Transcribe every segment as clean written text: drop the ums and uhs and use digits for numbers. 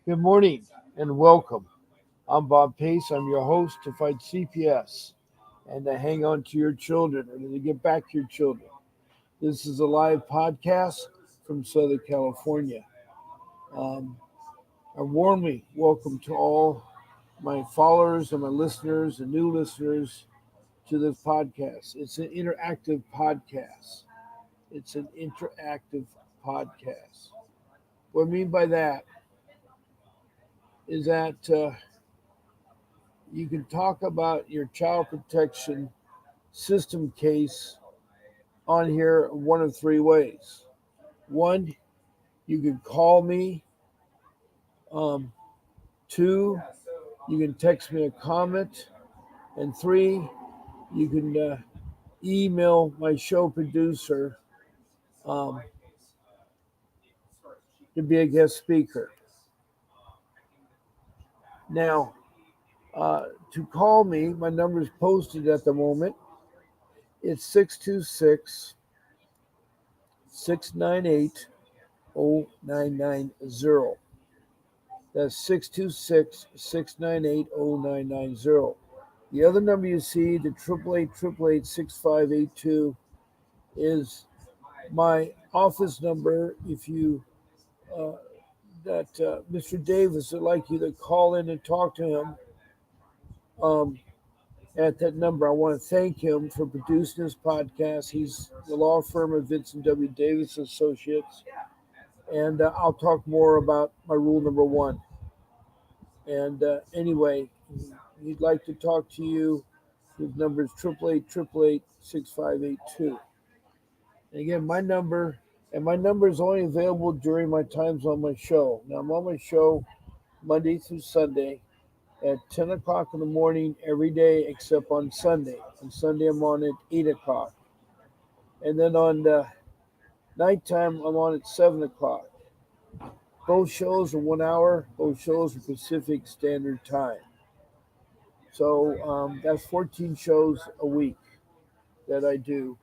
Good morning and welcome. I'm Bob Pace. I'm your host to fight CPS and to hang on to your children and to get back to your children. This is a live podcast from Southern California. Um, I warmly welcome to all my followers and my listeners and new listeners to this podcast. It's an interactive podcast. It's an interactive podcast. What I mean by that is that you can talk about your child protection system case on here one of three ways. One, you can call me. Um, Two, you can text me a comment. And three, you can email my show producer um, to be a guest speaker. Now, to call me, my number is posted at the moment. It's 626 698 0990. That's 626 698 0990. The other number you see, the 888 is my office number. If you uh, Mr. Davis would like you to call in and talk to him um, at that number. I want to thank him for producing this podcast. He's the law firm of Vincent W. Davis Associates. And I'll talk more about my rule number one. And anyway, he'd like to talk to you. His number is 888 And again, my number is only available during my times on my show. Now, I'm on my show Monday through Sunday at 10 o'clock in the morning every day except on Sunday. On Sunday, I'm on at 8 o'clock. And then on nighttime, I'm on at 7 o'clock. Both shows are 1 hour. Both shows are Pacific Standard Time. So that's 14 shows a week that I do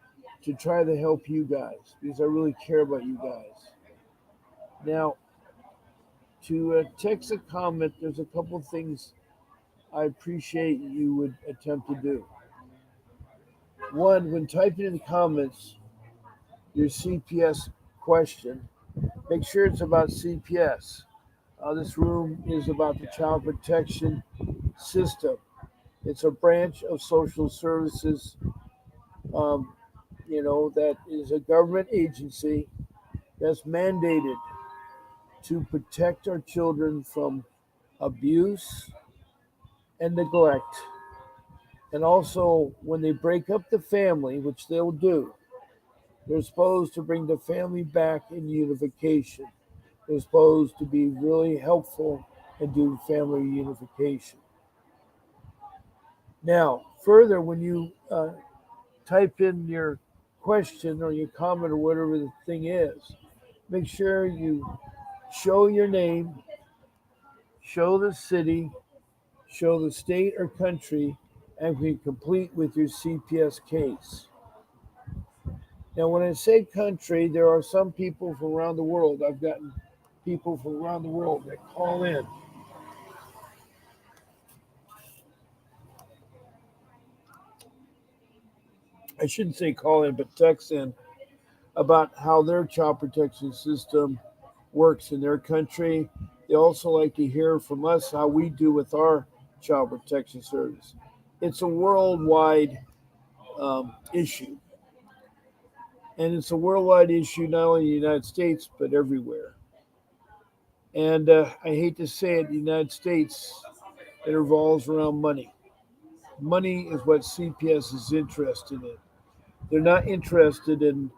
to try to help you guys because I really care about you guys. Now, to text a comment, there's a couple of things I appreciate you would attempt to do. One, when typing in the comments your CPS question, make sure it's about CPS. This room is about the child protection system. It's a branch of social services, um, that is a government agency that's mandated to protect our children from abuse and neglect. And also, when they break up the family, which they'll do, they're supposed to bring the family back in unification. They're supposed to be really helpful and do family unification. Now, further, when you type in your question or your comment or whatever the thing is, make sure you show your name, show the city, show the state or country, and be complete with your CPS case. Now, when I say country, there are some people from around the world. I've gotten people from around the world that call in. I shouldn't say call in, but text in about how their child protection system works in their country. They also like to hear from us how we do with our child protection service. It's a worldwide issue. And it's a worldwide issue, not only in the United States, but everywhere. And I hate to say it, the United States, it revolves around money. Money is what CPS is interested in. They're not interested in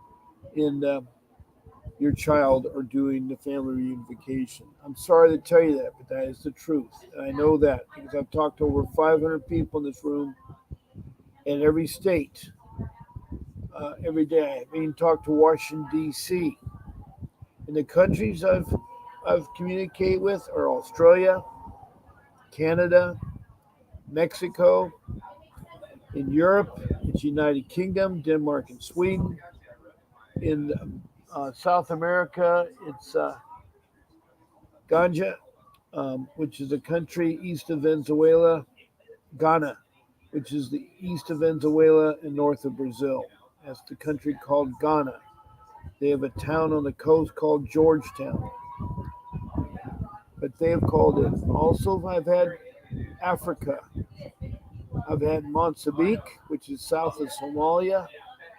your child or doing the family reunification. I'm sorry to tell you that, but that is the truth. And I know that because I've talked to over 500 people in this room in every state every day. I mean, talk to Washington, D.C. And the countries I've communicated with are Australia, Canada, Mexico. In Europe, it's United Kingdom, Denmark, and Sweden. In South America, it's Ganja, which is a country east of Venezuela, Ghana, which is the east of Venezuela and north of Brazil. That's the country called Ghana. They have a town on the coast called Georgetown, but they have called it. Also, I've had Africa. I've had Mozambique, which is south of Somalia,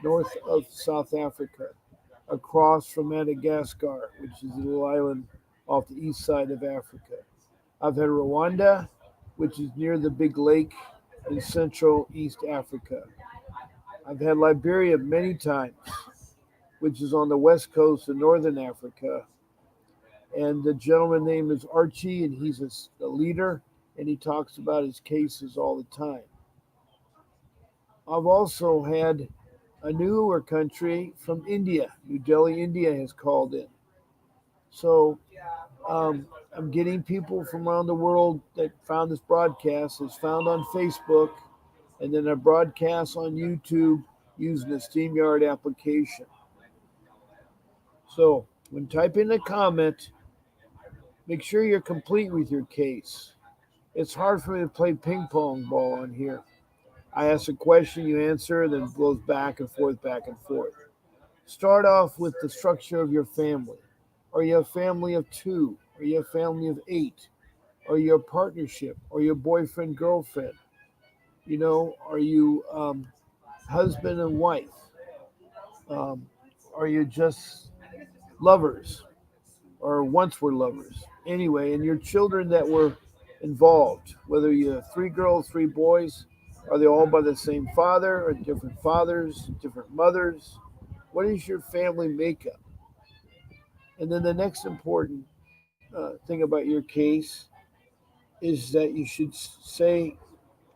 north of South Africa, across from Madagascar, which is a little island off the east side of Africa. I've had Rwanda, which is near the big lake in Central East Africa. I've had Liberia many times, which is on the west coast of Northern Africa. And the gentleman name is Archie, and he's a leader, and he talks about his cases all the time. I've also had a newer country from India. New Delhi, India has called in. So I'm getting people from around the world that found this broadcast. It's found on Facebook, and then a broadcast on YouTube using the StreamYard application. So when typing a comment, make sure you're complete with your case. It's hard for me to play ping pong ball on here. I ask a question, you answer, then it goes back and forth, back and forth. Start off with the structure of your family. Are you a family of two? Are you a family of eight? Are you a partnership? Are you a boyfriend, girlfriend? Are you husband and wife? Um, are you just lovers or once were lovers? Anyway, and your children that were involved, whether you have three girls, three boys, are they all by the same father or different fathers, different mothers? What is your family makeup? And then the next important thing about your case is that you should say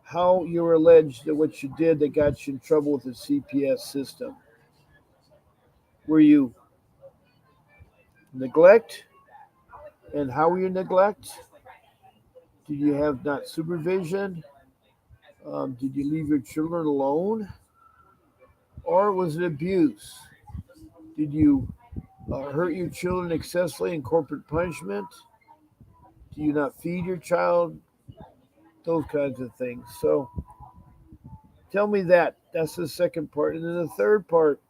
how you're alleged that what you did that got you in trouble with the CPS system. Were you neglect? And how were you neglect? Did you have not supervision? Did you leave your children alone? Or was it abuse? Did you hurt your children excessively in corporate punishment? Do you not feed your child? Those kinds of things. So tell me that. That's the second part. And then the third part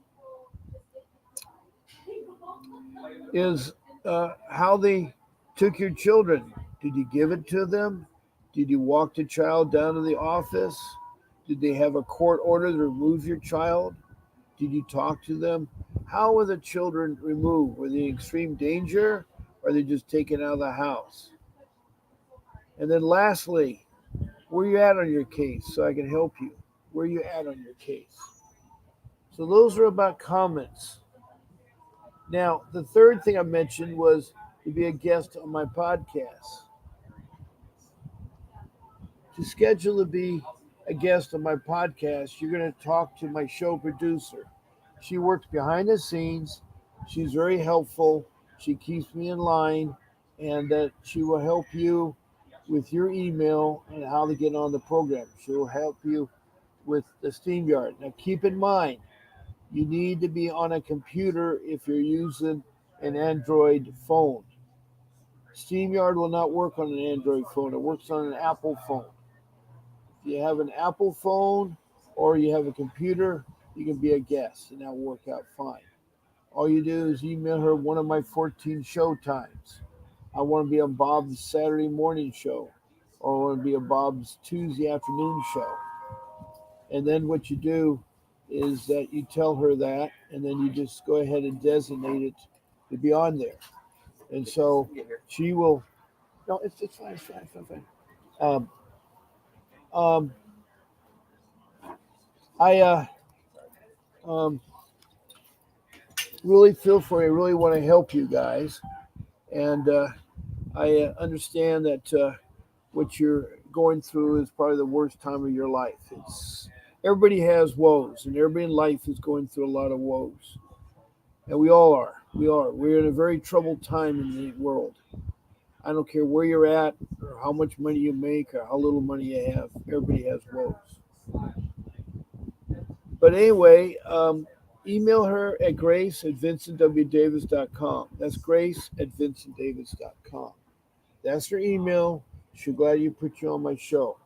is how they took your children. Did you give it to them? Did you walk the child down to the office? Did they have a court order to remove your child? Did you talk to them? How were the children removed? Were they in extreme danger or are they just taken out of the house? And then lastly, where you at on your case so I can help you? Where you at on your case? So those are about comments. Now, the third thing I mentioned was to be a guest on my podcast. To schedule to be a guest on my podcast, you're going to talk to my show producer. She works behind the scenes. She's very helpful. She keeps me in line, and that she will help you with your email and how to get on the program. She will help you with the StreamYard. Now, keep in mind, you need to be on a computer if you're using an Android phone. StreamYard will not work on an Android phone. It works on an Apple phone. If you have an Apple phone or you have a computer, you can be a guest, and that will work out fine. All you do is email her one of my 14 show times. I want to be on Bob's Saturday morning show, or I want to be on Bob's Tuesday afternoon show. And then what you do is that you tell her that, and then you just go ahead and designate it to be on there. And so she will. No, it's fine, it's fine, it's fine, fine. Um, um, I um, really feel for you. I really want to help you guys, and I understand that what you're going through is probably the worst time of your life. It's everybody has woes, and everybody in life is going through a lot of woes, and we all are. We are. We're in a very troubled time in the world. I don't care where you're at, or how much money you make, or how little money you have. Everybody has woes. But anyway, email her at grace at vincentwdavis.com. That's grace at vincentdavis.com. That's her email. She's glad you put you on my show.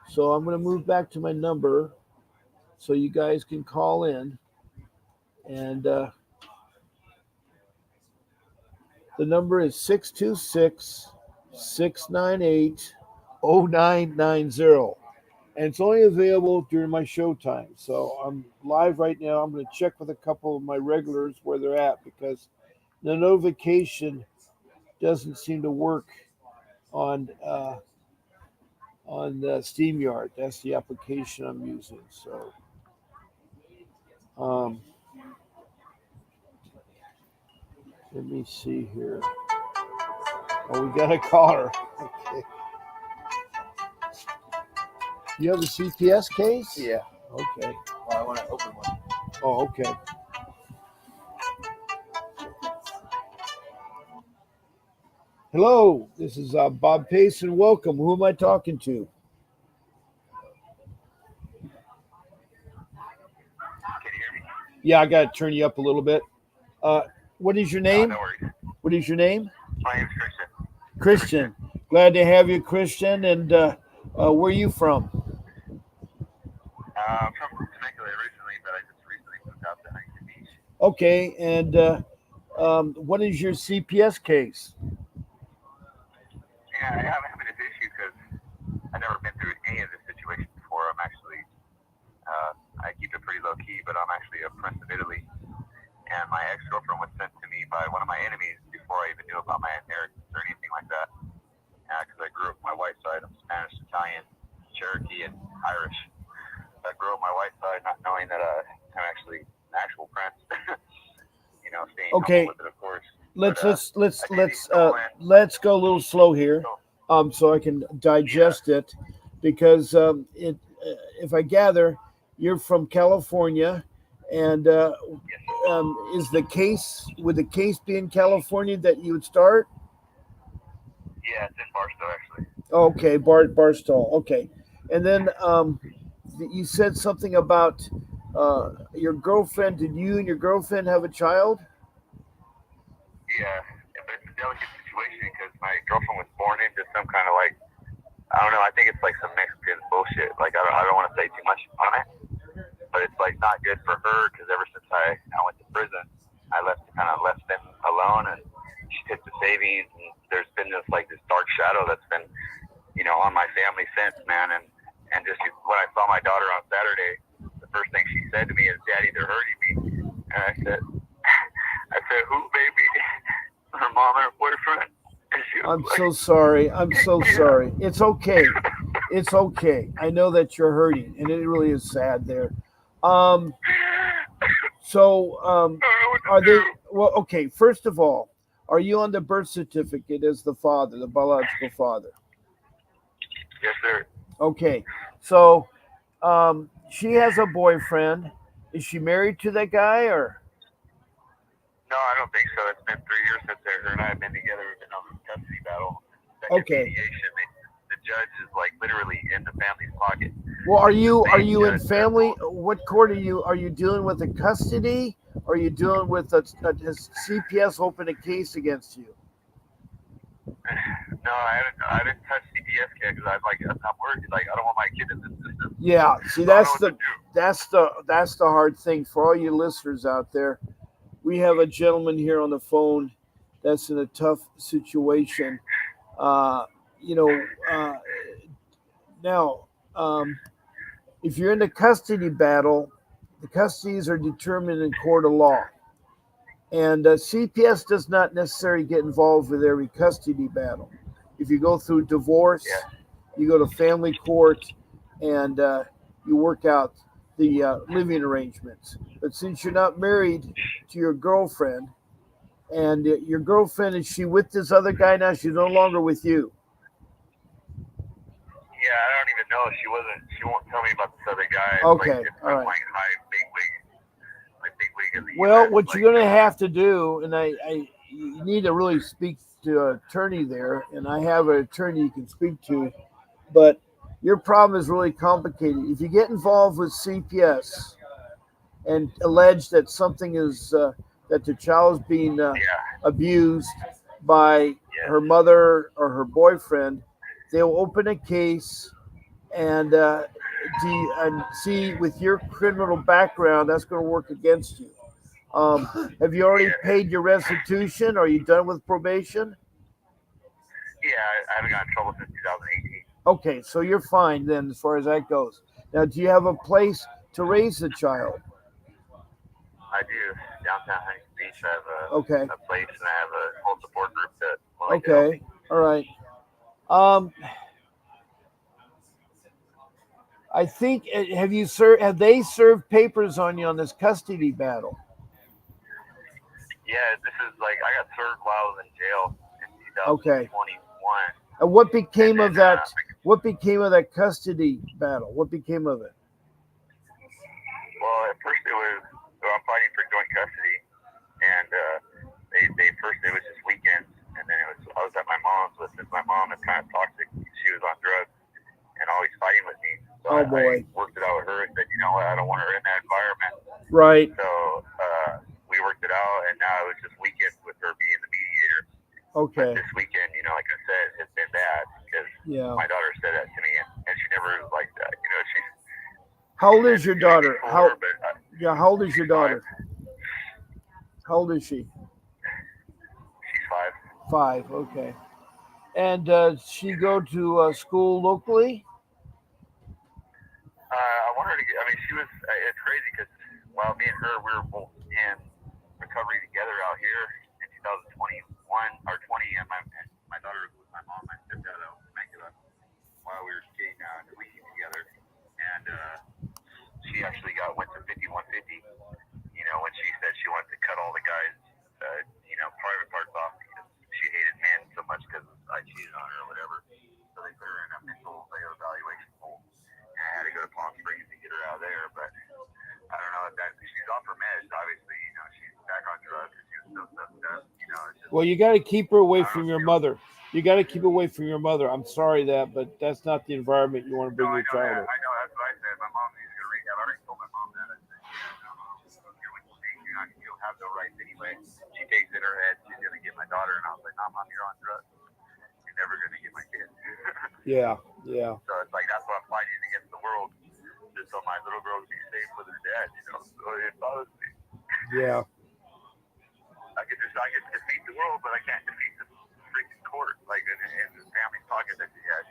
So I'm going to move back to my number so you guys can call in. And the number is 626 698 0990. And it's only available during my show time. So I'm live right now. I'm going to check with a couple of my regulars where they're at because the notification doesn't seem to work on SteamYard. That's the application I'm using. So um, let me see here. Oh, we got a caller. Okay. You have a CPS case? Yeah. Okay. Well, I want to open one. Oh, okay. Hello, this is Bob Pace, and welcome. Who am I talking to? Can you hear me? Yeah, I got to turn you up a little bit. What is your name? No worries. What is your name? My name's Christian. Christian. Glad to have you, Christian. And where are you from? I'm from Temecula originally, but I just recently moved out to Huntington Beach. Okay, and what is your CPS case? Yeah, I'm having this issue because I've never been through any of this situation before. I keep it pretty low key, but I'm actually a Prince of Italy. And my ex-girlfriend was sent to me by one of my enemies before I even knew about my inheritance or anything like that. Because I grew up on my white side. I'm Spanish, Italian, Cherokee, and Irish. I grew up on my white side not knowing that I'm actually an actual prince. Staying Okay. humble with it, of course. Let's go a little slow here, so I can digest it, because if I gather, you're from California, and would the case be in California that you would start? Yeah, it's in Barstow, actually. Okay, Barstow. Okay, and then you said something about your girlfriend. Did you and your girlfriend have a child? Yeah, but it's a delicate situation because my girlfriend was born into some kind of I don't know. I think it's like some Mexican bullshit. I don't want to say too much on it, but it's not good for her because ever since I went to prison, I left them alone, and she took the savings, and there's been this dark shadow that's been on my family since, man. And just when I saw my daughter on Saturday, the first thing she said to me is, "Daddy, they're hurting me," and I said, "Who, baby?" Her mom and her boyfriend. I'm so sorry. I'm so sorry. It's okay. It's okay. I know that you're hurting, and it really is sad there. So, are they? Well, okay. First of all, are you on the birth certificate as the father, the biological father? Yes, sir. Okay. So, she has a boyfriend. Is she married to that guy, or? No, I don't think so. It's been 3 years since her and I have been together. We've been on this custody battle. Second Okay. mediation. The judge is literally in the family's pocket. Well, are you in family? What court are you? Are you dealing with a custody? Or are you dealing with has CPS open a case against you? No, I didn't touch CPS yet because I'm worried. I don't want my kid in this system. Yeah, see, that's the hard thing for all you listeners out there. We have a gentleman here on the phone that's in a tough situation. Now, if you're in a custody battle, the custodies are determined in court of law. And CPS does not necessarily get involved with every custody battle. If you go through divorce, you go to family court, and you work out the living arrangements. But since you're not married to your girlfriend, and your girlfriend, is she with this other guy now? She's no longer with you. Yeah, I don't even know. She won't tell me about this other guy. Okay, all right. High big wig in the Well, US, what you're going to have to do, and you need to really speak to an attorney there, and I have an attorney you can speak to, but your problem is really complicated. If you get involved with CPS and allege that something is that the child is being abused by her mother or her boyfriend, they'll open a case and and see with your criminal background, that's going to work against you. Have you already Yeah, paid your restitution? Are you done with probation? yeah. I haven't gotten in trouble since 2018. Okay, so you're fine then as far as that goes. Now, do you have a place to raise the child? I do downtown Huntington Beach. I have Okay, a place, and I have a whole support group that willing to help me. okay, all right. Um, I think have you served? Have they served papers on you on this custody battle? Yeah, this is like I got served while I was in jail in Okay. 2021, And what and became then of that? What became of that custody battle? What became of it? well, at first it was so I'm fighting for joint custody, and they first it was just weekends, and then it was I was at my mom's, but since my mom is kind of toxic, she was on drugs and always fighting with me. So Oh I boy. worked it out with her and said, you know what, I don't want her in that environment. Right. So we worked it out, and now it was just weekends with her being the mediator. But Okay. this weekend, like I said, it's been bad because Yeah. my daughter said that to me, and she never was like that. How old She's is your been to me daughter? before, but Yeah. How old is your she's five. daughter? How old is she? She's five. 5. Okay. And she go to school locally? I want her to get. I mean, she was. It's crazy because while me and her, we were both in recovery together out here in 2021 or 20, and my daughter was with my mom. I stepped out of Temecula while we were getting tweaking together, and she actually went to 5150. When she said she wanted to cut all the guys, private parts off because she hated men so much because I cheated on her or whatever. So they put her in a mental evaluation hole, and I had to go to Palm Springs to get her out of there. But I don't know if that she's off her meds. Obviously, she's back on drugs because she was so stuffed up. It's just Well, you got to keep her away I don't from know. your mother. You got to keep her away from your mother. I'm sorry but that's not the environment you want to No, bring I your know child that. in. I know that's what I said. My mom needs to go rehab. I already told my mom that. I said, yeah, no, you'll have no rights anyway. She takes it in her head she's gonna get my daughter, and I was like, no, mom, you're on drugs. You're never gonna get my kid. Yeah. Yeah. So it's like that's what I'm fighting against the world, just so my little girl can be safe with her dad. So it bothers me. Yeah. I could defeat the world, but I can't defeat the freaking court. Like in the family's pocket that she has.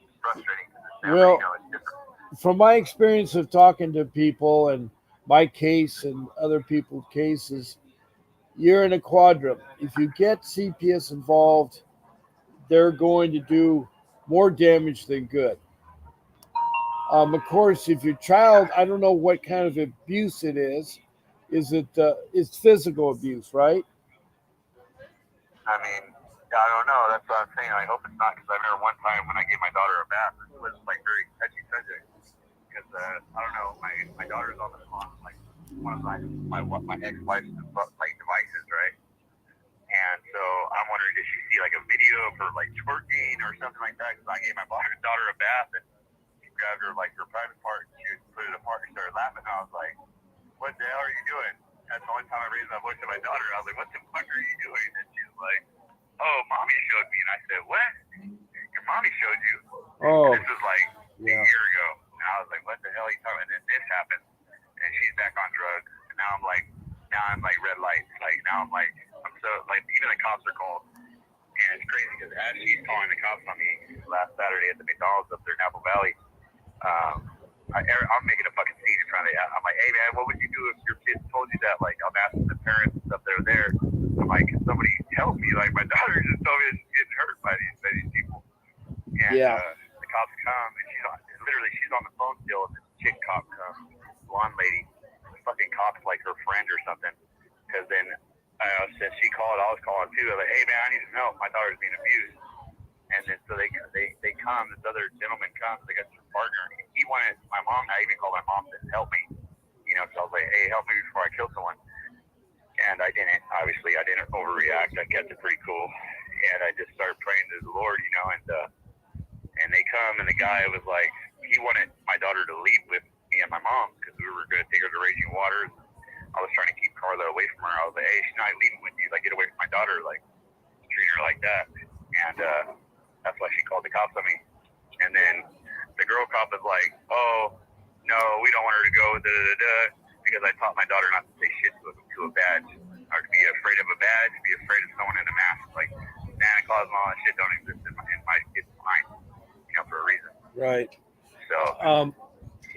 It's frustrating because this family, Well, it's different. from my experience of talking to people and my case and other people's cases, you're in a quadrant. If you get CPS involved, they're going to do more damage than good. Of course, if your child, I don't know what kind of abuse it is. Is it? It's physical abuse, right? I mean, I don't know. That's what I'm saying. I hope it's not because I remember one time when I gave my daughter a bath, it was like very touchy subject because I don't know. My daughter's on like one of my ex-wife's like devices, right? And so I'm wondering, did she see like a video of her like twerking or something like that? Because I gave my daughter a bath and she grabbed her like her private part and she put it apart and started laughing. And I was like, "What the hell are you doing?" That's the only time I raised my voice to my daughter. I was like, "What the fuck are you doing?" And she's like, "Oh, mommy showed me." And I said, "What? Your mommy showed you?" Oh, And this was like a year ago. And I was like, "What the hell are you talking?" And then this happened, and she's back on drugs. And now I'm like red light. Like now I'm so like even the cops are called. And it's crazy because as she's calling the cops on me last Saturday at the McDonald's up there in Apple Valley, I'm making a fucking scene in front of the. I'm like, "Hey man, what would you do if your kids told you that?" Like I'm asking the parents and stuff that are there. I'm like, "Can somebody help me?" Like my daughter just told me that she's getting hurt by these people. And yeah. the cops come and she's on the phone still, and this chick cop comes, blonde lady, fucking cop's like her friend or something. Because then since she called, I was calling too. I'm like, "Hey man, I need some help. My daughter's being abused." And then so they come. This other gentleman comes. They got their partner. He wanted my mom. I even called my mom to help me. So I was like, "Hey, help me before I kill someone." And I didn't. Obviously, I didn't overreact. I kept it pretty cool, and I just started praying to the Lord. And they come, and the guy was like, he wanted my daughter to leave with me and my mom because we were going to take her to Raging Waters. I was trying to keep Carla away from her. I was like, "Hey, she's not leaving with you. Like, get away from my daughter. Like, treat her like that." cops on me. And then the girl cop is like, oh, no, we don't want her to go, because I taught my daughter not to say shit to a badge, or to be afraid of a badge, be afraid of someone in a mask. Like Santa Claus and all that shit don't exist in my kid's mind, for a reason. Right. So,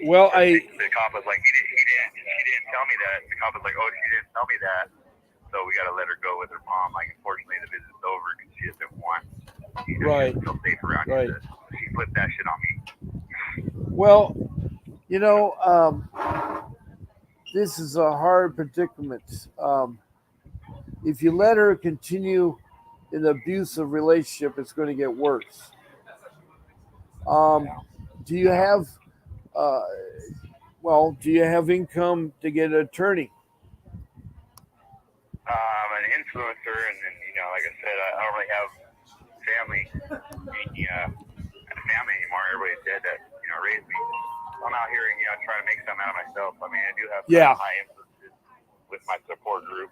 well, the cop was like, she didn't tell me that. The cop was like, oh, she didn't tell me that. So we got to let her go with her mom. Like, unfortunately, the visit's over because she doesn't want right. to feel safe around you. She flipped that shit on me. Well, this is a hard predicament. If you let her continue in the abusive relationship, it's going to get worse. Do you have, do you have income to get an attorney? I'm an influencer, and then, like I said, I don't really have family anymore. Everybody's dead that raised me. I'm out here and trying to make something out of myself. I mean, I do have high influences with my support group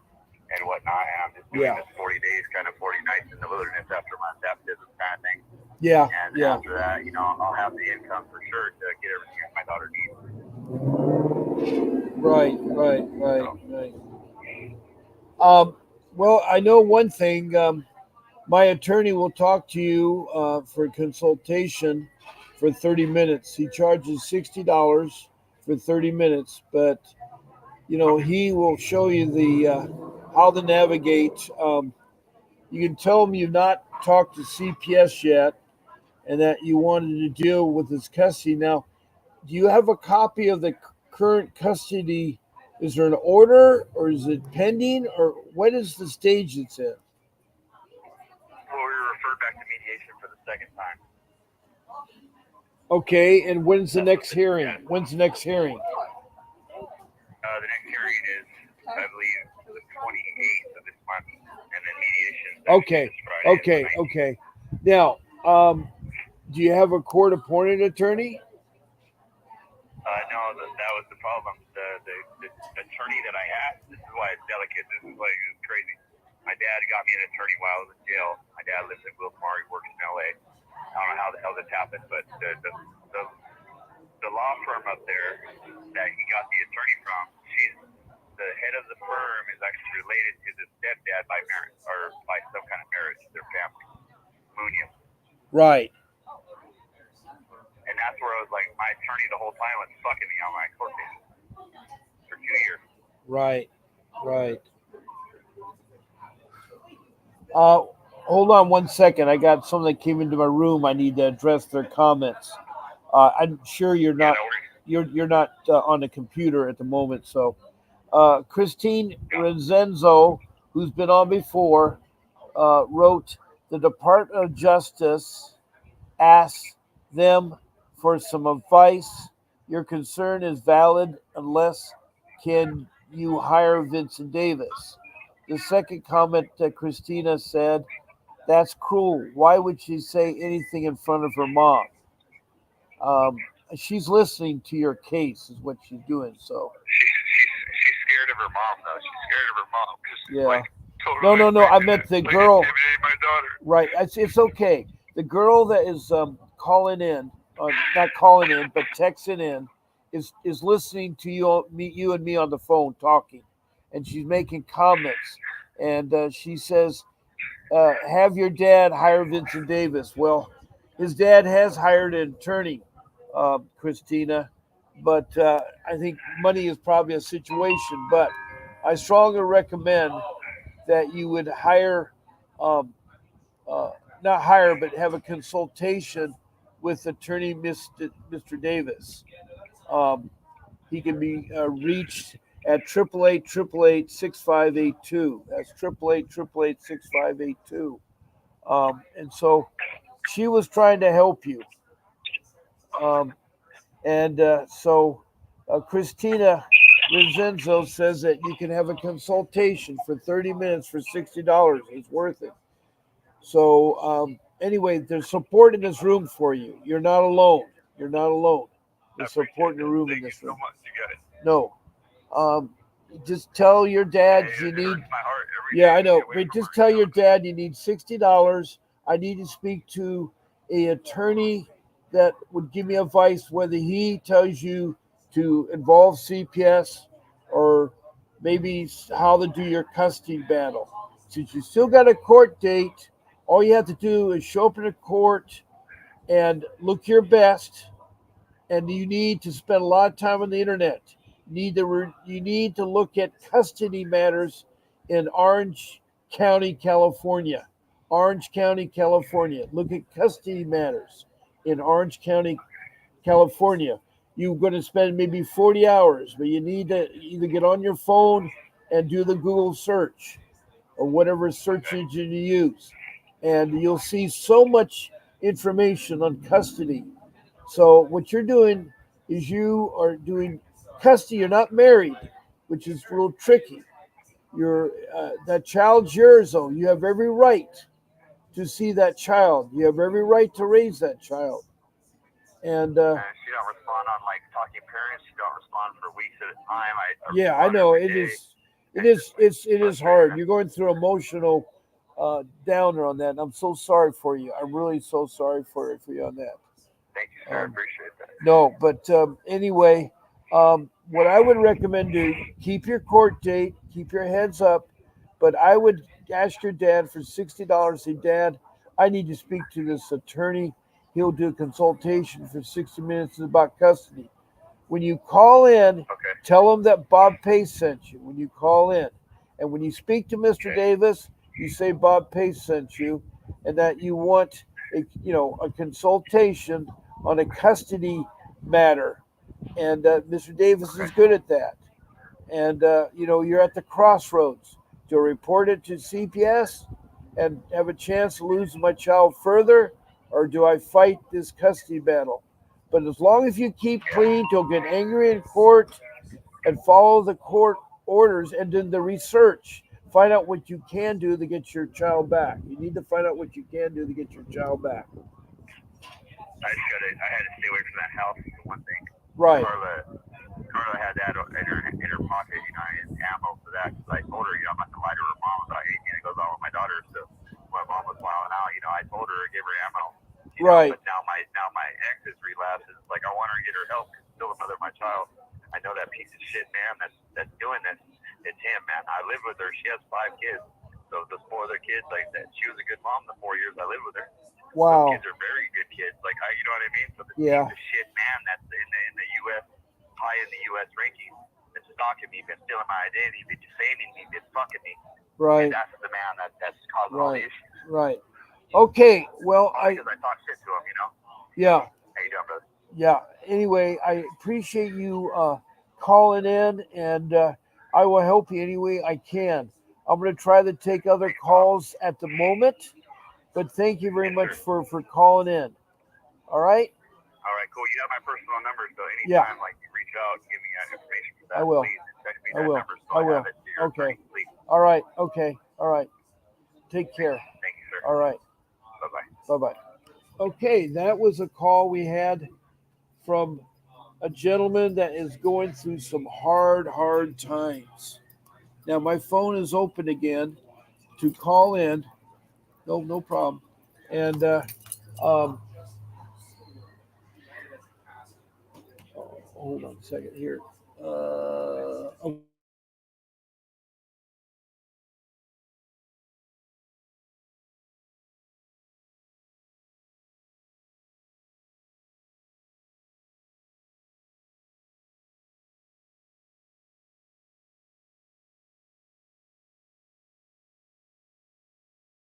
and whatnot, and I'm just doing this 40 days, kind of 40 nights in the wilderness after my baptism kind of thing. And after that, I'll have the income for sure to get everything that my daughter needs. Right. Well, I know one thing. My attorney will talk to you for consultation for 30 minutes. He charges $60 for 30 minutes, but he will show you the how to navigate. You can tell him you've not talked to CPS yet, and that you wanted to deal with his custody. Now, do you have a copy of the current custody? Is there an order, or is it pending, or what is the stage it's in? Well, we were referred back to mediation for the second time. Okay, and when's the next hearing? When's the next hearing? The next hearing is, I believe, the 28th of this month, and then mediation. Okay. Now, do you have a court-appointed attorney? No, that was the problem. The attorney that I asked, this is why it's delicate. This is why it's crazy. My dad got me an attorney while I was in jail. My dad lives in Wilkes-Barre. He works in LA. I don't know how the hell this happened, but the law firm up there that he got the attorney from, the head of the firm is actually related to the stepdad by marriage, or by some kind of marriage, their family. Munoz. Right. And that's where I was like, my attorney the whole time was fucking me on my court case for 2 years. Right. Hold on 1 second. I got someone that came into my room. I need to address their comments. I'm sure you're not. You're not on the computer at the moment. So, Christine Renzenzo, who's been on before, wrote, "The Department of Justice asks them for some advice. Your concern is valid unless can you hire Vincent Davis." The second comment that Christina said, "That's cruel. Why would she say anything in front of her mom?" She's listening to your case, is what she's doing. So she's scared of her mom, though. She's scared of her mom. Yeah. Like, totally No. I meant the girl. My daughter. Right. It's okay. The girl that is calling in, not calling in, but texting in, is listening to you and me on the phone talking, and she's making comments, and she says, "Have your dad hire Vincent Davis." Well, his dad has hired an attorney, Christina, but I think money is probably a situation. But I strongly recommend that you would hire. Not hire, but have a consultation with attorney Mr. Davis. He can be reached at 888-888-6582. That's 888-888-6582. And so she was trying to help you. So Christina Renzenzo says that you can have a consultation for 30 minutes for $60. It's worth it. So anyway, there's support in this room for you. You're not alone. There's support in the room in this room. So much. You got it. No. Just tell your dad you need. Yeah, I know. But just tell your dad you need $60. I need to speak to a attorney that would give me advice whether he tells you to involve CPS or maybe how to do your custody battle. Since you still got a court date, all you have to do is show up in a court and look your best, and you need to spend a lot of time on the internet. You need to look at custody matters in Orange County, California. Orange County, California. Look at custody matters in Orange County, California. You're going to spend maybe 40 hours, but you need to either get on your phone and do the Google search or whatever search Okay. engine you use. And you'll see so much information on custody. So what you're doing is you are doing custody. You're not married, which is a little tricky. You're that child's yours, though. You have every right to see that child. You have every right to raise that child. And And she don't respond on like talking parents. She don't respond for weeks at a time. I yeah, I respond know every it day. is. It It's is. just like It is frustrating, hard. man. You're going through emotional downer on that. And I'm so sorry for you. I'm really so sorry for you on that. Thank you, sir. I Um, appreciate that. No, but anyway, what I would recommend do keep your court date, keep your heads up, but I would ask your dad for $60. Say, Dad, I need to speak to this attorney. He'll do a consultation for 60 minutes about custody. When you call in, Okay. tell him that Bob Pace sent you. When you call in, and when you speak to Mr. Okay. Davis, you say Bob Pace sent you, and that you want a consultation on a custody matter. And Mr. Davis Okay. is good at that. And you're at the crossroads. Do I report it to CPS and have a chance to lose my child further, or do I fight this custody battle? But as long as you keep Yeah. clean, don't get angry in court and follow the court orders and then the research. Find out what you can do to get your child back. You need to find out what you can do to get your child back. I just got to. I had to stay away from that house. For one thing. Right, Carla had that in her pocket, and ammo for that. Cause I told her, I'm not gonna lie to her mom about anything that goes on with my daughter. So my mom was wilding out. I told her to give her ammo. right, But now my ex is relapsed. It's like I want her to get her help. Cause it's still the mother of my child. I know that piece of shit man that's doing this. It's him, man. I live with her. She has 5 kids. So those 4 other kids, like that, she was a good mom the 4 years I lived with her. Those wow, kids are very good kids. Like you know what I mean. So the piece yeah, of shit man that's in the U.S. high in the U.S. ranking, been stalking me, been stealing my identity, been defaming me, been fucking me, and right, that's the man that's causing all the right, issues. right. Okay, well, All because I talk shit to him. yeah, How you doing, brother? yeah. Anyway, I appreciate you calling in, and I will help you any way I can. I'm going to try to take other Thanks, Bob. calls at the moment, but thank you very Yes, much sir. for calling in. All right? All right, cool. You have my personal number, so Yeah, anytime like you reach out, give me information for I that, will. please, and text me I that will. number so I I have will. it to your Okay. attorney, please. All right. Okay. All right. Take care. Thank you, sir. All right. Bye bye. Bye bye. Okay, that was a call we had from a gentleman that is going through some hard times. Now my phone is open again to call in. No, no problem. And um, hold on a second here. Okay, that was a call we had from a gentleman that is going through some hard times. Now my phone is open again to call in.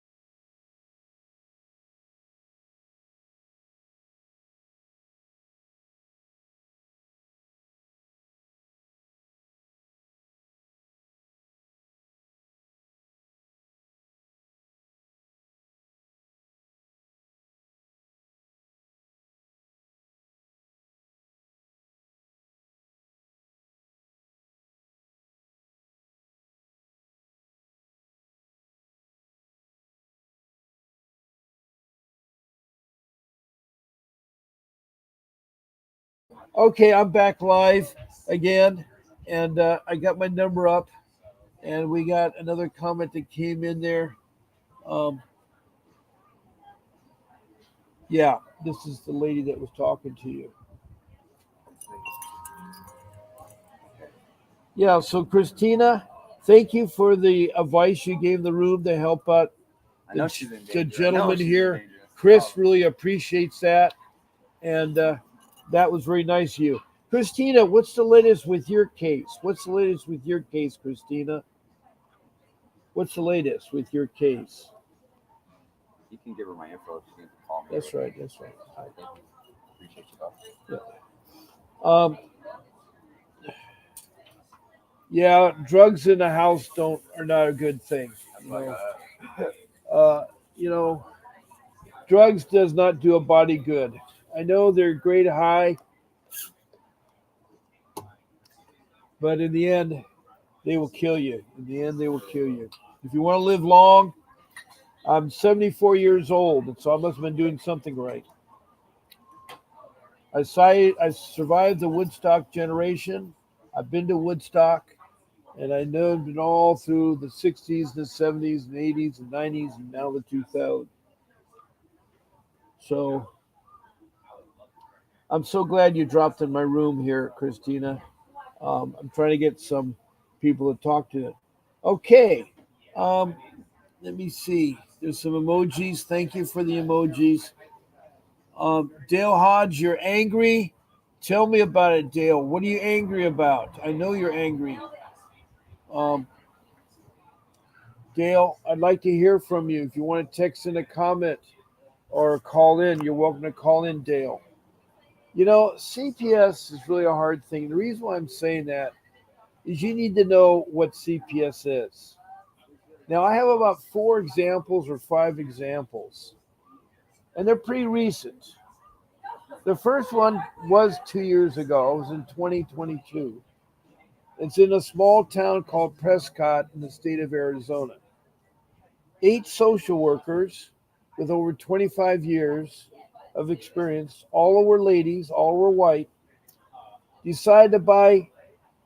Okay, I'm back live again, and I got my number up, and we got another comment that came in there. Um, Yeah, this is the lady that was talking to you. Yeah, so Christina, thank you for the advice you gave the room to help out I the, know she's in the danger. I know gentleman she's in here. danger. That's the Chris problem. really appreciates that, and that was very nice of you. Christina, what's the latest with your case? What's the latest with your case, Christina? What's the latest with your case? You can give her my info if she needs to call me or That's whatever. right. That's right. All right, thank you. Appreciate you, bro. Yeah. Um, yeah, drugs in the house don't are not a good thing. That's You why I know, got up. you know, drugs does not do a body good. I know they're great high, but in the end, they will kill you. In the end, they will kill you. If you want to live long, I'm 74 years old, and so I must have been doing something right. I survived the Woodstock generation. I've been to Woodstock, and I know it all through the 60s, the 70s, and 80s, and 90s, and now the 2000s. So I'm so glad you dropped in my room here, Christina. I'm trying to get some people to talk to. Okay, um, let me see. There's some emojis. Thank you for the emojis. Dale Hodge, you're angry. Tell me about it, Dale. What are you angry about? I know you're angry. Um, Dale, I'd like to hear from you. If you want to text in a comment or call in, you're welcome to call in, Dale. You know, CPS is really a hard thing. The reason why I'm saying that is you need to know what CPS is. Now, I have about four examples or five examples, and they're pretty recent. The first one was 2 years ago, it was in 2022. It's in a small town called Prescott in the state of Arizona. Eight social workers with over 25 years of experience, all were ladies, all were white, decided to buy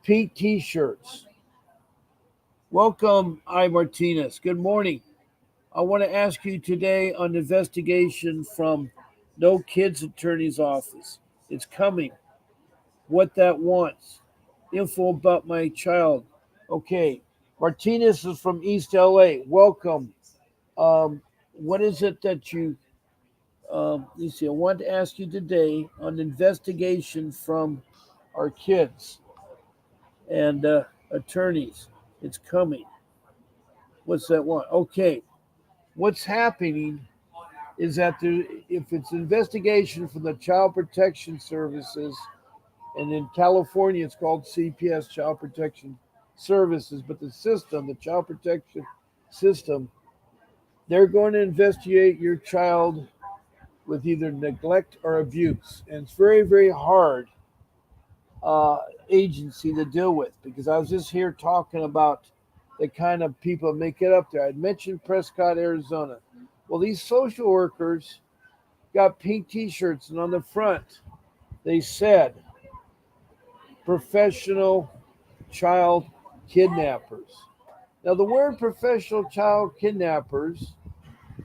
pink t shirts. Welcome, I Martinez. Good morning. I want to ask you today on investigation from No Kids Attorney's Office. It's coming. What that wants. Info about my child. Okay. Martinez is from East LA. Welcome. What is it that you see? I want to ask you today on investigation from our kids and attorneys. It's coming. What's that one? Okay. What's happening is that if it's investigation from the Child Protection Services, and in California it's called CPS, Child Protection Services, but the system, the Child Protection System, they're going to investigate your child with either neglect or abuse, and it's very, very hard uh, agency to deal with because I was just here talking about the kind of people that make it up there. I'd mentioned Prescott, Arizona. Well, these social workers got pink T-shirts, and on the front they said "professional child kidnappers." Now, the word "professional child kidnappers,"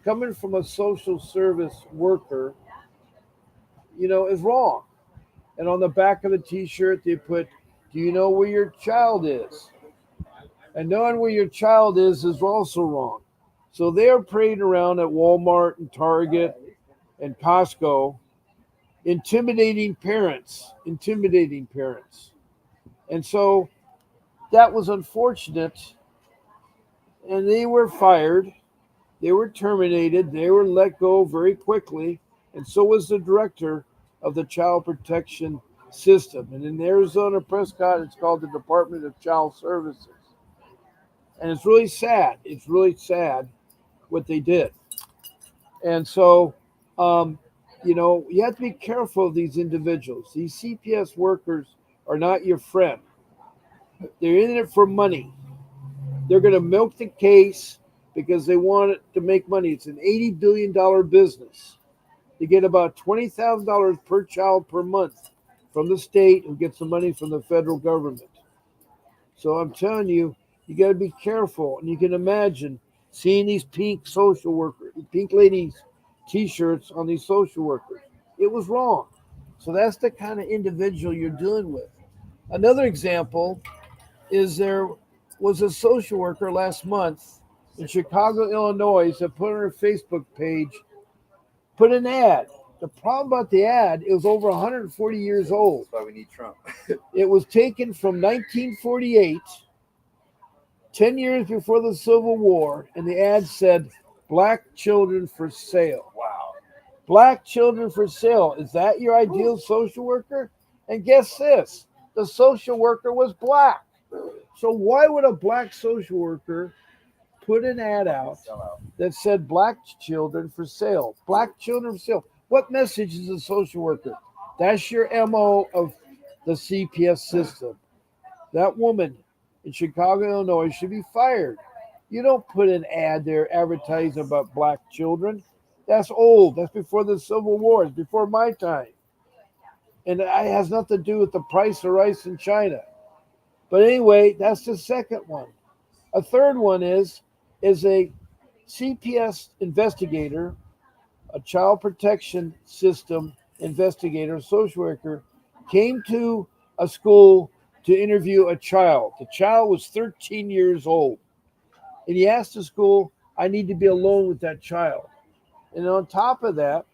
coming from a social service worker, is wrong. And on the back of the T-shirt, they put, "Do you know where your child is?" And knowing where your child is also wrong. So they are parading around at Walmart and Target and Costco, intimidating parents. And so that was unfortunate. And they were fired, they were terminated, they were let go very quickly. And so was the director of the Child Protection System. And in Arizona, Prescott, it's called the Department of Child Services. And it's really sad. It's really sad what they did. And so, um, you have to be careful of these individuals. These CPS workers are not your friend. They're in it for money. They're going to milk the case because they want it to make money. It's an $80 billion business. They get about $20,000 per child per month from the state who gets the money from the federal government. So I'm telling you, you got to be careful. And you can imagine seeing these pink social workers, pink ladies T-shirts on these social workers. It was wrong. So that's the kind of individual you're dealing with. Another example is there was a social worker last month in Chicago, Illinois, that put on her Facebook page, put an ad. The problem about the ad, it was over 140 years old. That's why we need Trump. It was taken from 1948, 10 years before the Civil War, and the ad said, "Black children for sale." Wow. Black children for sale. Is that your ideal social worker? And guess this, the social worker was black. So why would a black social worker put an ad out Sell out. that said black children for sale? Black children for sale. What message is a social worker? That's your MO of the CPS system. That woman in Chicago, Illinois should be fired. You don't put an ad there advertising about black children. That's old. That's before the Civil War. It's before my time. And it has nothing to do with the price of rice in China. But anyway, that's the second one. A third one is a CPS investigator, a child protection system investigator, social worker, came to a school to interview a child. The child was 13 years old. And he asked the school, "I need to be alone with that child." And on top of that,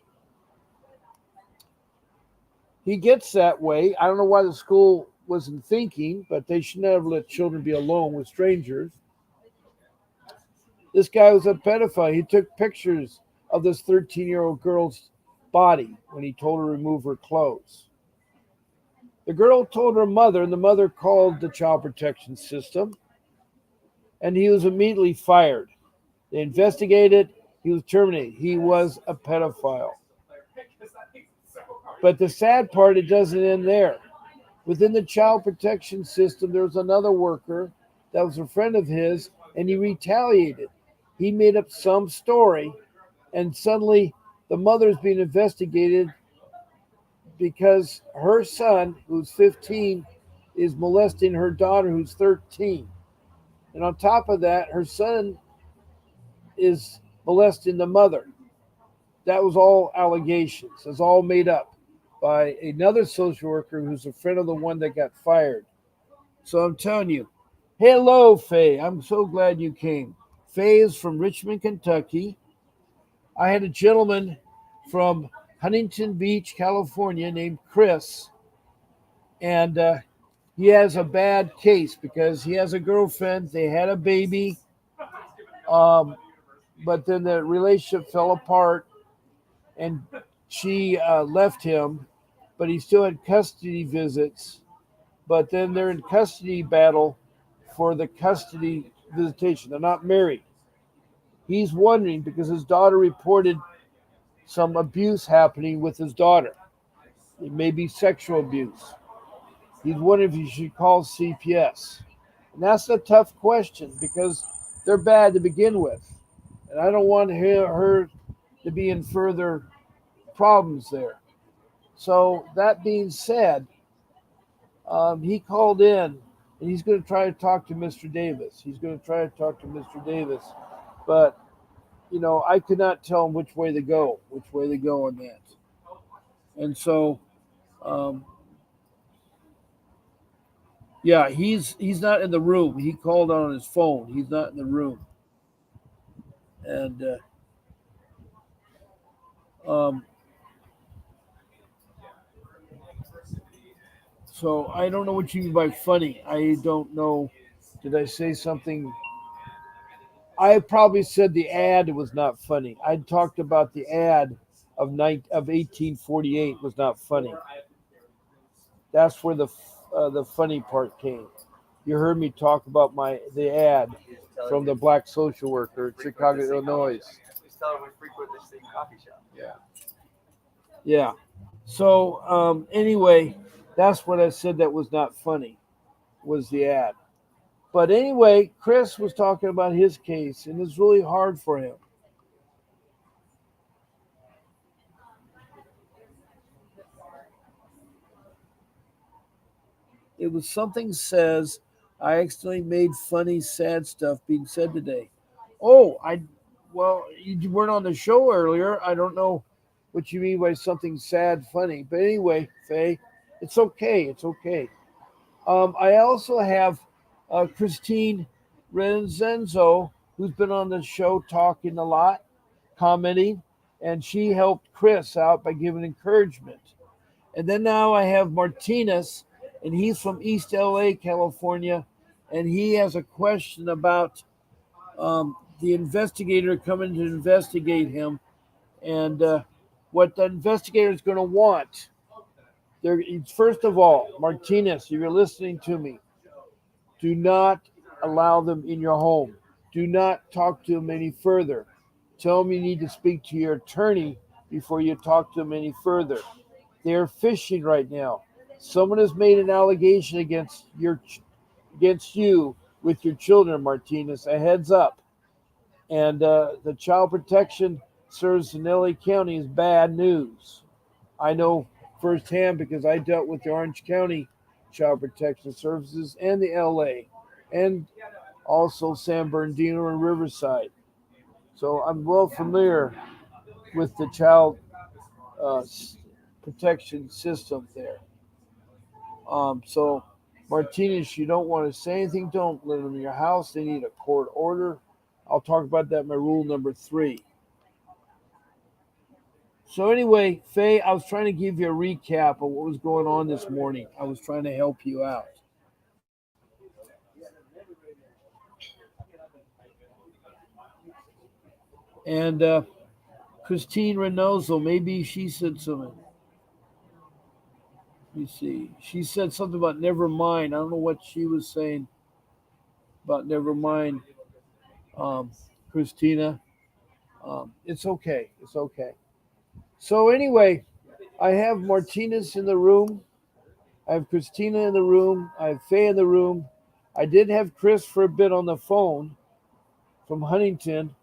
he gets that way. I don't know why the school wasn't thinking, but they should never let children be alone with strangers. This guy was a pedophile. He took pictures of this 13-year-old girl's body when he told her to remove her clothes. The girl told her mother, and the mother called the child protection system, and he was immediately fired. They investigated. He was terminated. He was a pedophile. But the sad part, it doesn't end there. Within the child protection system, there was another worker that was a friend of his, and he retaliated. He made up some story, and suddenly the mother's being investigated because her son, who's 15, is molesting her daughter, who's 13. And on top of that, her son is molesting the mother. That was all allegations. It's all made up by another social worker who's a friend of the one that got fired. So I'm telling you, hello, Faye. I'm so glad you came. Faye is from Richmond, Kentucky. I had a gentleman from Huntington Beach, California, named Chris, and he has a bad case because he has a girlfriend. They had a baby, um, but then the relationship fell apart, and she left him, but he still had custody visits. But then they're in custody battle for the custody visitation. They're not married. He's wondering because his daughter reported some abuse happening with his daughter. It may be sexual abuse. He's wondering if he should call CPS. And that's a tough question because they're bad to begin with. And I don't want her to be in further problems there. So, that being said, he called in and he's going to try to talk to Mr. Davis. He's going to try to talk to Mr. Davis. But, I could not tell him which way to go on that. And so, um, yeah, he's not in the room. He called on his phone. He's not in the room. And um, so I don't know what you mean by funny. I don't know. Did I say something? I probably said the ad was not funny. I talked about the ad of 1848 was not funny. That's where the funny part came. You heard me talk about the ad from the black social worker in Chicago, Illinois. Just tell her we frequent this same coffee shop. Yeah. Yeah. So anyway, that's what I said that was not funny, was the ad. But anyway, Chris was talking about his case, and it's really hard for him. It was something says, "I accidentally made funny, sad stuff being said today." Oh, Well, you weren't on the show earlier. I don't know what you mean by something sad, funny. But anyway, Faye, it's okay. It's okay. I also have Christine Renzenzo, who's been on the show talking a lot, commenting, and she helped Chris out by giving encouragement. And then now I have Martinez, and he's from East LA, California, and he has a question about the investigator coming to investigate him and what the investigator is going to want. First of all, Martinez, if you're listening to me, do not allow them in your home. Do not talk to them any further. Tell them you need to speak to your attorney before you talk to them any further. They're fishing right now. Someone has made an allegation against you with your children, Martinez. A heads up. And the child protection service in LA County is bad news. I know firsthand because I dealt with the Orange County Child Protection Services and the LA and also San Bernardino and Riverside. So I'm well familiar with the child uh, protection system there. So, Martinez, you don't want to say anything. Don't let them in your house. They need a court order. I'll talk about that in my rule number 3. So anyway, Faye, I was trying to give you a recap of what was going on this morning. I was trying to help you out. And Christine Reynoso, maybe she said something. Let me see. She said something about never mind. I don't know what she was saying about never mind, um, Christina. It's okay. It's okay. So anyway, I have Martinez in the room. I have Christina in the room. I have Faye in the room. I did have Chris for a bit on the phone from Huntington,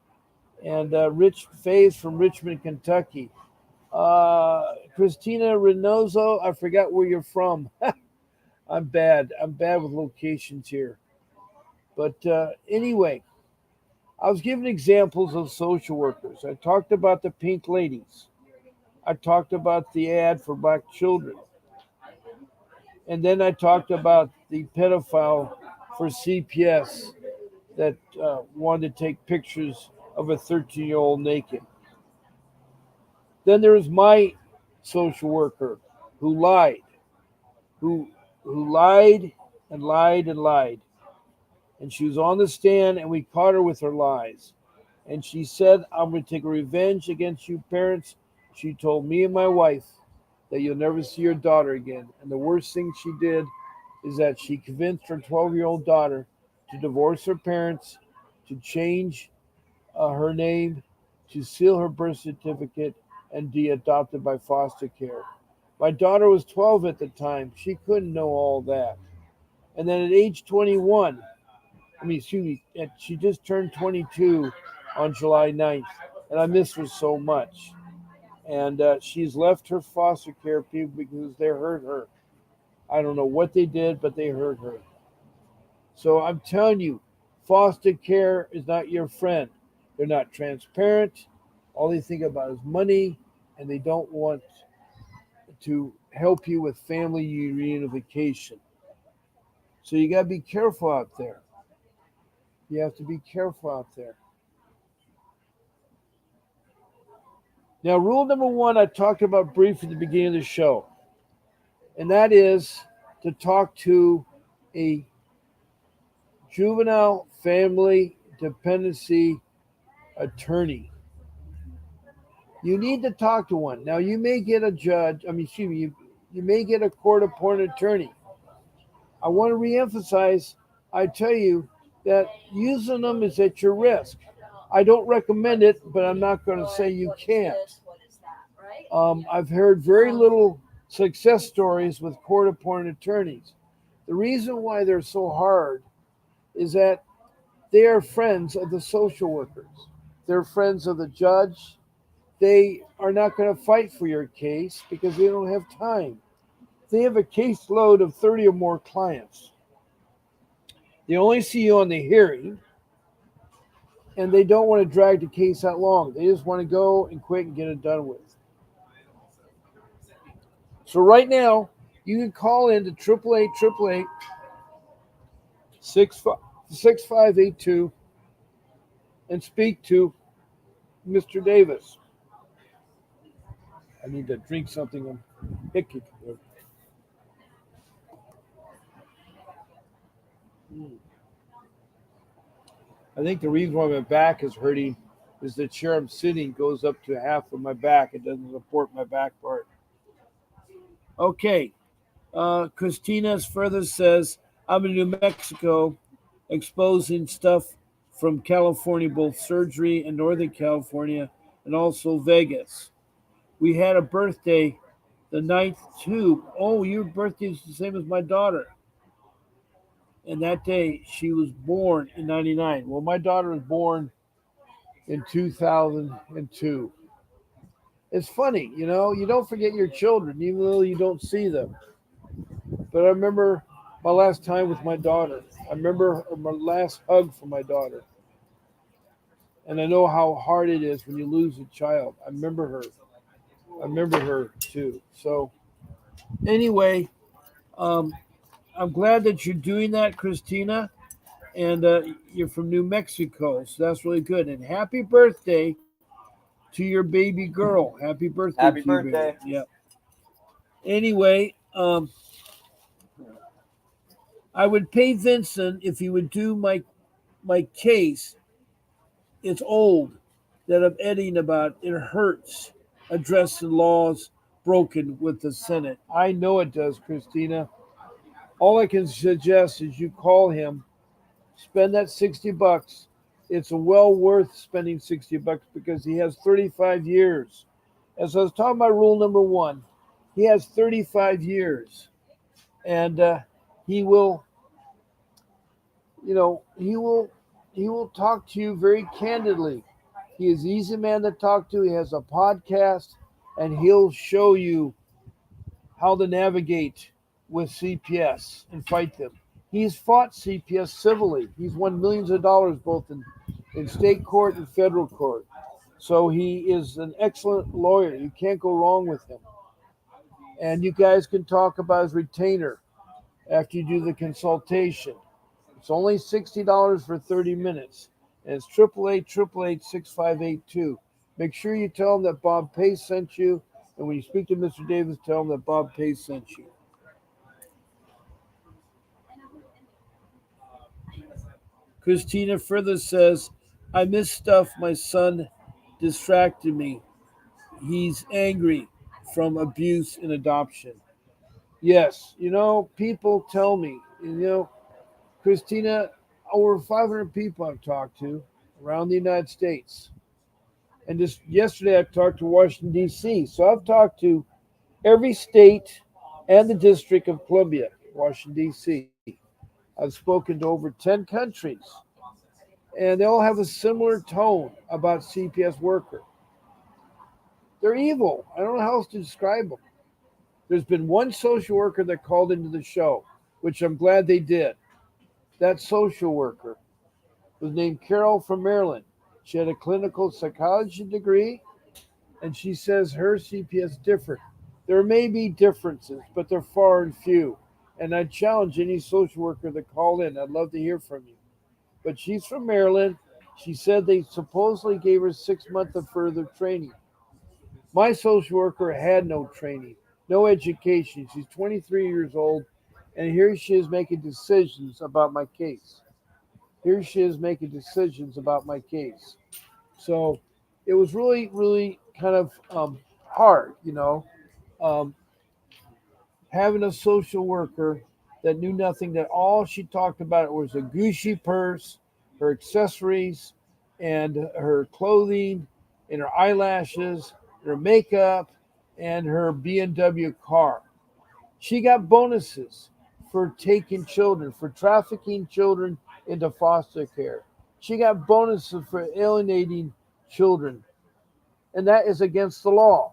and Rich Faye's from Richmond, Kentucky. Christina Reynoso, I forgot where you're from. I'm bad. I'm bad with locations here. But anyway, I was giving examples of social workers. I talked about the pink ladies. I talked about the ad for black children. And then I talked about the pedophile for CPS that wanted to take pictures of a 13-year-old naked. Then there was my social worker who lied, who lied and lied and lied. And she was on the stand and we caught her with her lies. And she said, I'm going to take revenge against you parents. She told me and my wife that you'll never see your daughter again. And the worst thing she did is that she convinced her 12-year-old daughter to divorce her parents, to change her name, to seal her birth certificate, and be adopted by foster care. My daughter was 12 at the time. She couldn't know all that. And then at age 21, excuse me, she just turned 22 on July 9th, and I miss her so much. And she's left her foster care people because they hurt her. I don't know what they did, but they hurt her. So I'm telling you, foster care is not your friend. They're not transparent. All they think about is money, and they don't want to help you with family reunification. So you got to be careful out there. You have to be careful out there. Now, rule number 1, I talked about briefly at the beginning of the show, and that is to talk to a juvenile family dependency attorney. You need to talk to one. Now, you may get a judge, you may get a court appointed attorney. I want to reemphasize, I tell you that using them is at your risk. I don't recommend it, but I'm not going to say you can't. I've heard very little success stories with court appointed attorneys. The reason why they're so hard is that they are friends of the social workers, they're friends of the judge. They are not going to fight for your case because they don't have time. They have a caseload of 30 or more clients. They only see you on the hearing, and they don't want to drag the case that long. They just want to go and quit and get it done with. So right now, you can call in to 888 and speak to Mr. Davis. I need to drink something. I'm hiccuping. I think the reason why my back is hurting is the chair I'm sitting goes up to half of my back. It doesn't support my back part. Okay. Christina further says, I'm in New Mexico exposing stuff from California, both surgery in Northern California and also Vegas. We had a birthday the ninth too. Oh, your birthday is the same as my daughter. And that day she was born in 99. Well, my daughter was born in 2002. It's funny, you don't forget your children, even though you don't see them. But I remember my last time with my daughter. I remember my last hug from my daughter. And I know how hard it is when you lose a child. I remember her. I remember her too. So, anyway, um, I'm glad that you're doing that, Christina. And you're from New Mexico. So that's really good. And happy birthday to your baby girl. Happy birthday to Happy you, baby. birthday. Yeah. Anyway, I would pay Vincent if he would do my case. It's old that I'm editing about. It hurts addressing laws broken with the Senate. I know it does, Christina. All I can suggest is you call him, spend that $60. It's well worth spending $60 because he has 35 years. As I was talking about rule number one, he has 35 years, and he will, he will talk to you very candidly. He is an easy man to talk to. He has a podcast, and he'll show you how to navigate with CPS and fight them. He's fought CPS civilly. He's won millions of dollars both in state court and federal court. So he is an excellent lawyer. You can't go wrong with him. And you guys can talk about his retainer after you do the consultation. It's only $60 for 30 minutes. And it's 888-888-6582. Make sure you tell him that Bob Pace sent you. And when you speak to Mr. Davis, tell him that Bob Pace sent you. Christina further says, I miss stuff my son distracted me. He's angry from abuse and adoption. Yes, people tell me, Christina, over 500 people I've talked to around the United States. And just yesterday I talked to Washington, D.C. So I've talked to every state and the District of Columbia, Washington, D.C. I've spoken to over 10 countries, and they all have a similar tone about CPS worker. They're evil. I don't know how else to describe them. There's been one social worker that called into the show, which I'm glad they did. That social worker was named Carol from Maryland. She had a clinical psychology degree, and she says her CPS is different. There may be differences, but they're far and few. And I challenge any social worker to call in. I'd love to hear from you. But she's from Maryland. She said they supposedly gave her 6 months of further training. My social worker had no training, no education. She's 23 years old, and here she is making decisions about my case. Here she is making decisions about my case. So it was really, really kind of hard, um, having a social worker that knew nothing, that all she talked about was a Gucci purse, her accessories, and her clothing, and her eyelashes, her makeup, and her BMW car. She got bonuses for taking children, for trafficking children into foster care. She got bonuses for alienating children, and that is against the law.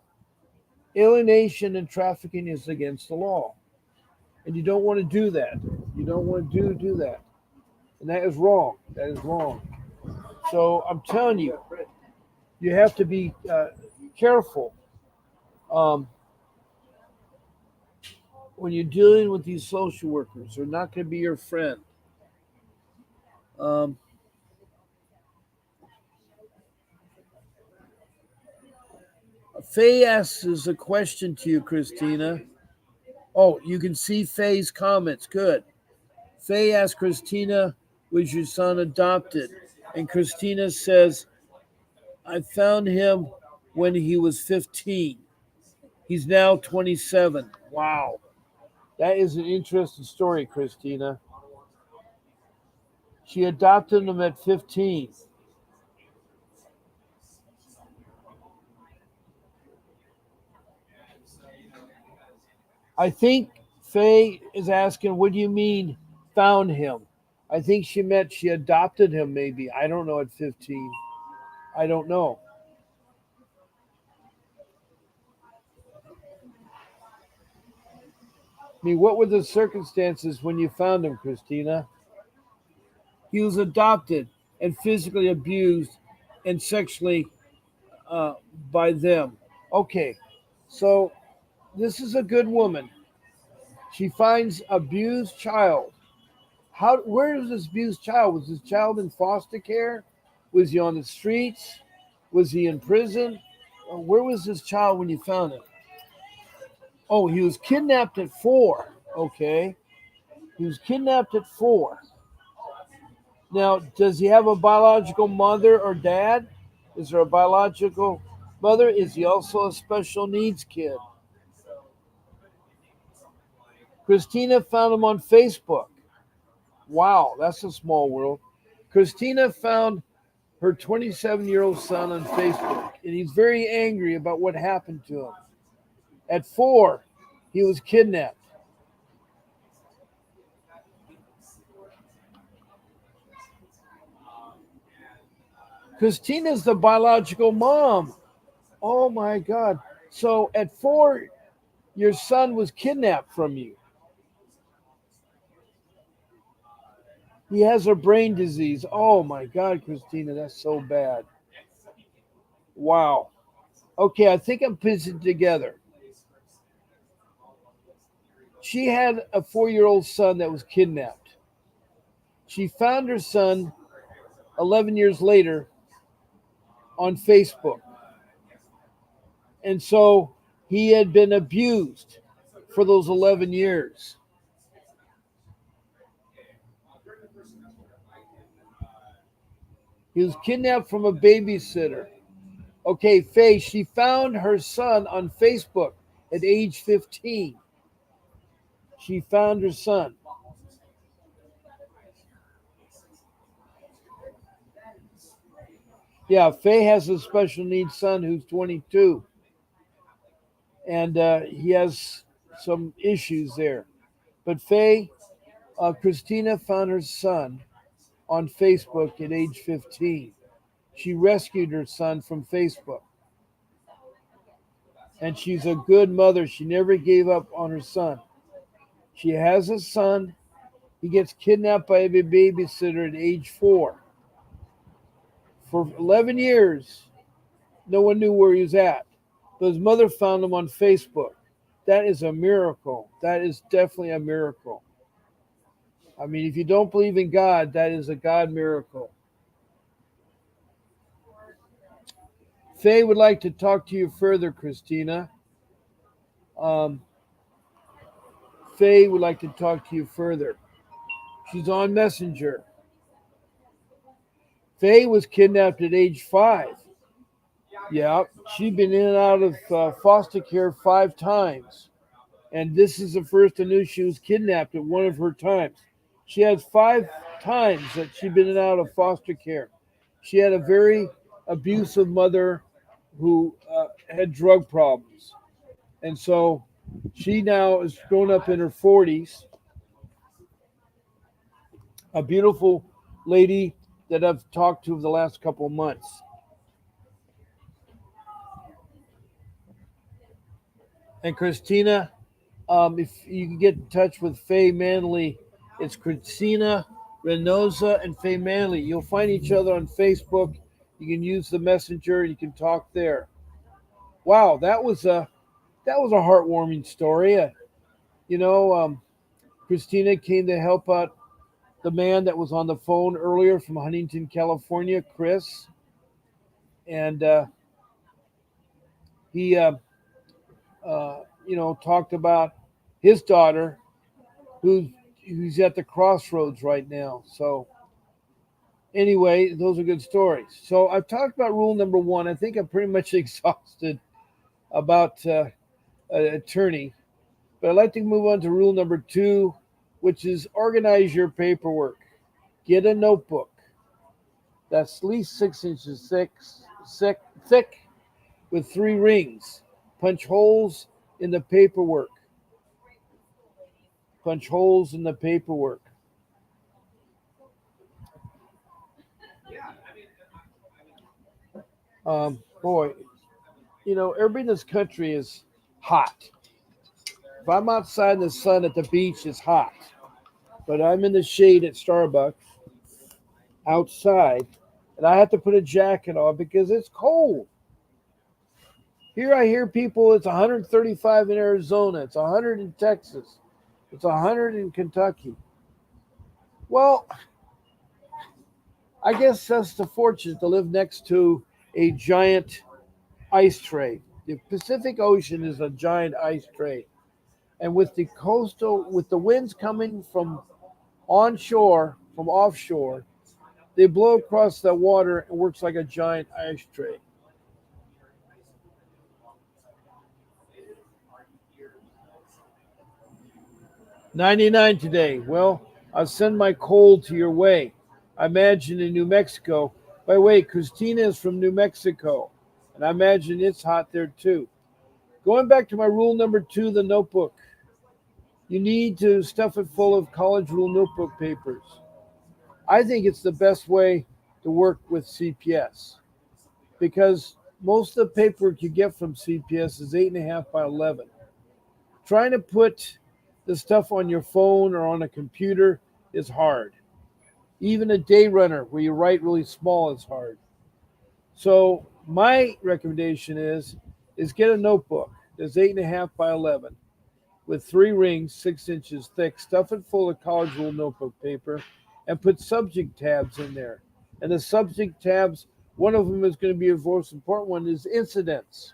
Alienation and trafficking is against the law, and you don't want to do that. You don't want to do that, and that is wrong. That is wrong. So I'm telling you, you have to be careful um, when you're dealing with these social workers. They're not going to be your friend. Um, Faye asks a question to you, Christina. Oh, you can see Faye's comments. Good. Faye asked Christina, was your son adopted? And Christina says, I found him when he was 15. He's now 27. Wow. That is an interesting story, Christina. She adopted him at 15. I think Faye is asking, what do you mean found him? I think she meant she adopted him, maybe. I don't know, at 15. I don't know. I mean, what were the circumstances when you found him, Christina? He was adopted and physically abused and sexually uh, by them. Okay, so this is a good woman. She finds abused child. How? Where is this abused child? Was this child in foster care? Was he on the streets? Was he in prison? Where was this child when you found him? Oh, he was kidnapped at 4. Okay, he was kidnapped at 4. Now, does he have a biological mother or dad? Is there a biological mother? Is he also a special needs kid? Christina found him on Facebook. Wow, that's a small world. Christina found her 27-year-old son on Facebook, and he's very angry about what happened to him. At 4, he was kidnapped. Christina's the biological mom. Oh my God. So at 4, your son was kidnapped from you. He has a brain disease. Oh my God, Christina, that's so bad. Wow. Okay, I think I'm piecing together. She had a 4-year-old son that was kidnapped. She found her son 11 years later on Facebook. And so he had been abused for those 11 years. He was kidnapped from a babysitter. Okay, Faye, she found her son on Facebook at age 15. She found her son. Yeah, Faye has a special needs son who's 22, and he has some issues there. But Faye, Christina found her son on Facebook at age 15. She rescued her son from Facebook, and she's a good mother. She never gave up on her son. She has a son. He gets kidnapped by a babysitter at age 4. For 11 years, no one knew where he was at. But his mother found him on Facebook. That is a miracle. That is definitely a miracle. I mean, if you don't believe in God, that is a God miracle. Faye would like to talk to you further, Christina. Um, Faye would like to talk to you further. She's on Messenger. Faye was kidnapped at age 5. Yeah, she'd been in and out of foster care 5 times. And this is the first I knew she was kidnapped at one of her times. She has 5 times that she'd been in and out of foster care. She had a very abusive mother who had drug problems. And so she now is grown up in her 40s, a beautiful lady that I've talked to the last couple of months. And Christina, if you can get in touch with Faye Manley, it's Christina Renoza and Faye Manley. You'll find each other on Facebook. You can use the messenger. You can talk there. Wow, that was a heartwarming story. You know, Christina came to help out the man that was on the phone earlier from Huntington, California, Chris, and he, talked about his daughter, who's who's at the crossroads right now. So anyway, those are good stories. So I've talked about rule number one. I think I'm pretty much exhausted about an attorney, but I'd like to move on to rule number two, which is organize your paperwork. Get a notebook that's at least 6 inches thick with three rings. Punch holes in the paperwork. Punch holes in the paperwork. Boy, everybody in this country is hot. If I'm outside in the sun at the beach, it's hot. But I'm in the shade at Starbucks outside, and I have to put a jacket on because it's cold. Here I hear people, it's 135 in Arizona, it's 100 in Texas, it's 100 in Kentucky. Well, I guess that's the fortune to live next to a giant ice tray. The Pacific Ocean is a giant ice tray. And with the winds coming from onshore, from offshore, they blow across the water and works like a giant ice tray. 99 today. Well, I'll send my cold to your way. I imagine in New Mexico. By the way, Christina is from New Mexico, and I imagine it's hot there too. Going back to my rule number two, the notebook. You need to stuff it full of college rule notebook papers. I think it's the best way to work with CPS because most of the paperwork you get from CPS is 8.5 by 11. Trying to put the stuff on your phone or on a computer is hard. Even a day runner where you write really small is hard. So my recommendation is get a notebook that's 8.5 by 11 with three rings, 6 inches thick. Stuff it full of college rule notebook paper, and put subject tabs in there. And the subject tabs, one of them is going to be a most important one, is incidents.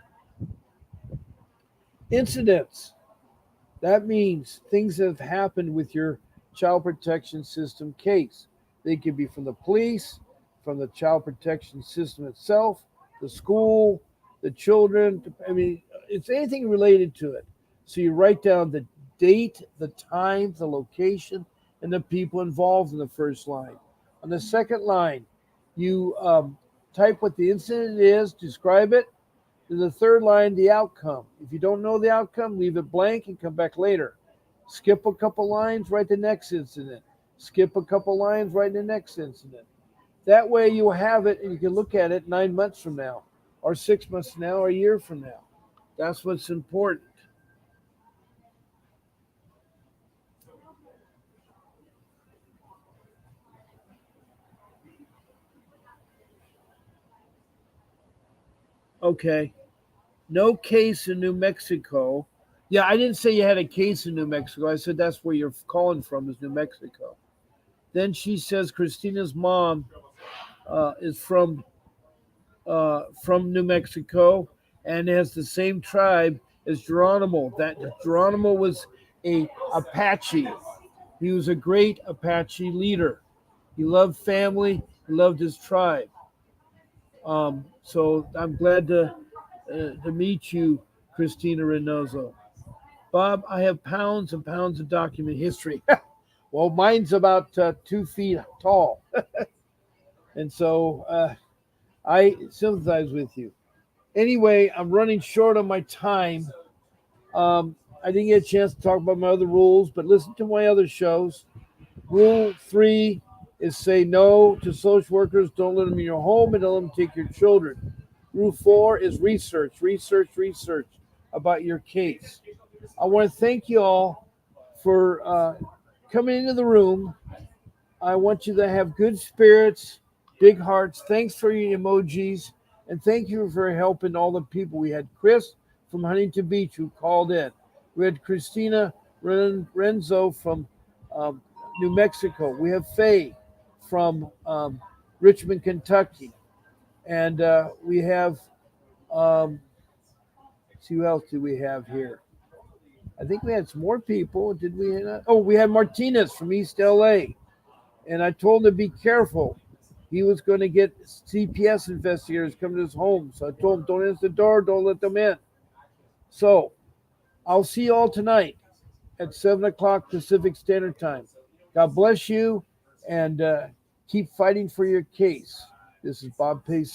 Incidents. That means things that have happened with your child protection system case. They could be from the police, from the child protection system itself, the school, the children. I mean, it's anything related to it. So you write down the date, the time, the location, and the people involved in the first line. On the second line, you type what the incident is, describe it. In the third line, the outcome. If you don't know the outcome, leave it blank and come back later. Skip a couple lines, write the next incident. Skip a couple lines, write the next incident. That way you'll have it and you can look at it 9 months from now, or 6 months from now, or a year from now. That's what's important. Okay. No case in New Mexico. Yeah, I didn't say you had a case in New Mexico. I said that's where you're calling from is New Mexico. Then she says Christina's mom is from New Mexico and has the same tribe as Geronimo. That Geronimo was a Apache. He was a great Apache leader. He loved family. He loved his tribe. So I'm glad to meet you, Christina Reynoso. Bob, I have pounds and pounds of document history. Well, mine's about 2 feet tall. And so I sympathize with you. Anyway, I'm running short on my time. I didn't get a chance to talk about my other rules, but listen to my other shows. Rule three is say no to social workers. Don't let them in your home and don't let them take your children. Rule four is research about your case. I want to thank you all for coming into the room I want you to have good spirits, big hearts. Thanks for your emojis, and thank you for helping all the people. We had Chris from Huntington Beach who called in. We had Christina Renzo from um, New Mexico. We have Faye from Richmond, Kentucky, and we have. Um, see who else do we have here? I think we had some more people. Did we? Oh, we had Martinez from East LA, and I told him to be careful. He was going to get CPS investigators come to his home, so I told him, "Don't answer the door. Don't let them in." So I'll see you all tonight at 7 o'clock Pacific Standard Time. God bless you, and keep fighting for your case. This is Bob Pace